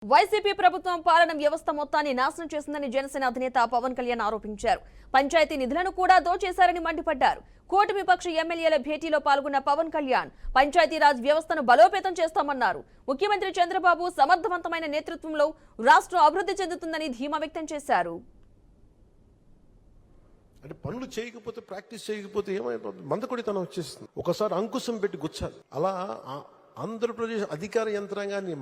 YCP ప్రభుత్వం పాలన వ్యవస్థ మొత్తాన్ని నాశనం చేసిందని జనసేన అధినేత పవన్ కళ్యాణ్ ఆరోపించారు. పంచాయతీ నిధులను కూడా దోచేశారని మండిపడ్డారు. కూటమి విపక్ష ఎమ్మెల్యేల భేటీలో పాల్గొన్న పవన్ కళ్యాణ్ పంచాయతీరాజ్ వ్యవస్థను బలోపేతం చేస్తామన్నారు. ముఖ్యమంత్రి చంద్రబాబు సమర్థవంతమైన నేతృత్వంలో రాష్ట్రం అభివృద్ధి చెందుతుందని ధీమా వ్యక్తం చేశారు. అంటే పనులు చేయకపోతే, ప్రాక్టీస్ చేయకపోతే ఏమైపోతుంది? మందకొడితనం వచ్చేస్తుంది. ఒకసారి అంకుశం పెట్టి గుచ్చాలి. అలా ఆంధ్రప్రదేశ్ అధికార యంత్రాంగాన్ని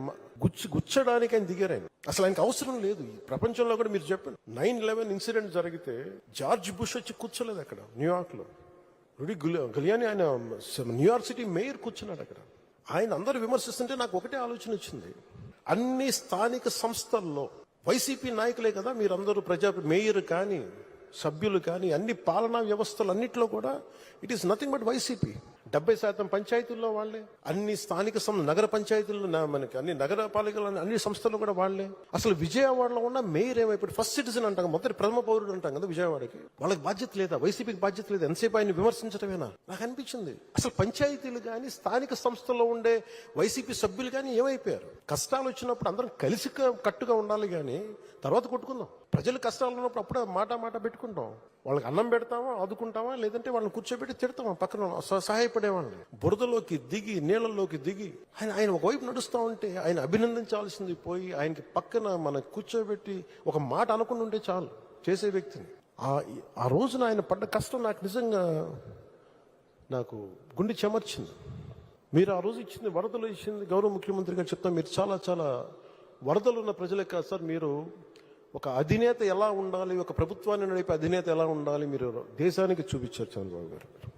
గుచ్చడానికి ఆయన దిగారు. అసలు ఆయనకు అవసరం లేదు. ఈ ప్రపంచంలో కూడా మీరు చెప్పండి, 9/11 ఇన్సిడెంట్ జరిగితే జార్జ్ బుష్ వచ్చి కూర్చోలేదు అక్కడ న్యూయార్క్ లో. రుడి గులియాని ఆయన న్యూయార్క్ సిటీ మేయర్ కూర్చున్నాడు అక్కడ. ఆయన అందరూ విమర్శిస్తుంటే నాకు ఒకటే ఆలోచన వచ్చింది. అన్ని స్థానిక సంస్థల్లో వైసీపీ నాయకులే కదా మీరందరూ, మేయర్ కానీ సభ్యులు కానీ అన్ని పాలనా వ్యవస్థలు అన్నింటిలో కూడా it is nothing but YCP. 70% పంచాయతీల్లో వాళ్లే, అన్ని స్థానిక నగర పంచాయతీల్లో, మనకి అన్ని నగర పాలికలు అన్ని సంస్థలు కూడా వాళ్లే. అసలు విజయవాడలో ఉన్న మేయర్ ఏమైపోయి ఫస్ట్ సిటిజన్ అంటాం, మొదటి ప్రథమ పౌరుడు అంటాం కదా విజయవాడకి. వాళ్ళకి బాధ్యత లేదా? వైసీపీకి బాధ్యత లేదా? ఎంతసేపు ఆయన విమర్శించడమేనా? నాకు అనిపించింది అసలు పంచాయతీలు కానీ స్థానిక సంస్థల్లో ఉండే వైసీపీ సభ్యులు కానీ ఏమైపోయారు? కష్టాలు వచ్చినప్పుడు అందరం కలిసి కట్టుగా ఉండాలి, కానీ తర్వాత కొట్టుకుందాం. ప్రజలు కష్టాలు ఉన్నప్పుడు అప్పుడే మాట పెట్టుకుంటాం. వాళ్ళకి అన్నం పెడతామా, ఆదుకుంటామా, లేదంటే వాళ్ళని కూర్చోబెట్టి తిడతామా పక్కన సహాయపడేవాళ్ళని. బురదలోకి దిగి, నీళ్ళల్లోకి దిగి ఆయన ఒకవైపు నడుస్తూ ఉంటే ఆయన అభినందించాల్సింది పోయి ఆయనకి పక్కన మనం కూర్చోబెట్టి ఒక మాట అనుకుని ఉంటే చాలు చేసే వ్యక్తిని. ఆ రోజున ఆయన పడ్డ కష్టం నాకు నిజంగా నాకు గుండె చెమర్చింది. మీరు ఆ రోజు ఇచ్చింది, వరదలు ఇచ్చింది, గౌరవ ముఖ్యమంత్రి గారు చెప్తాం, మీరు చాలా వరదలు ఉన్న ప్రజలే కాదు సార్, మీరు ఒక అధినేత ఎలా ఉండాలి, ఒక ప్రభుత్వాన్ని నడిపే అధినేత ఎలా ఉండాలి, మీరు దేశానికి చూపించారు చంద్రబాబు గారు.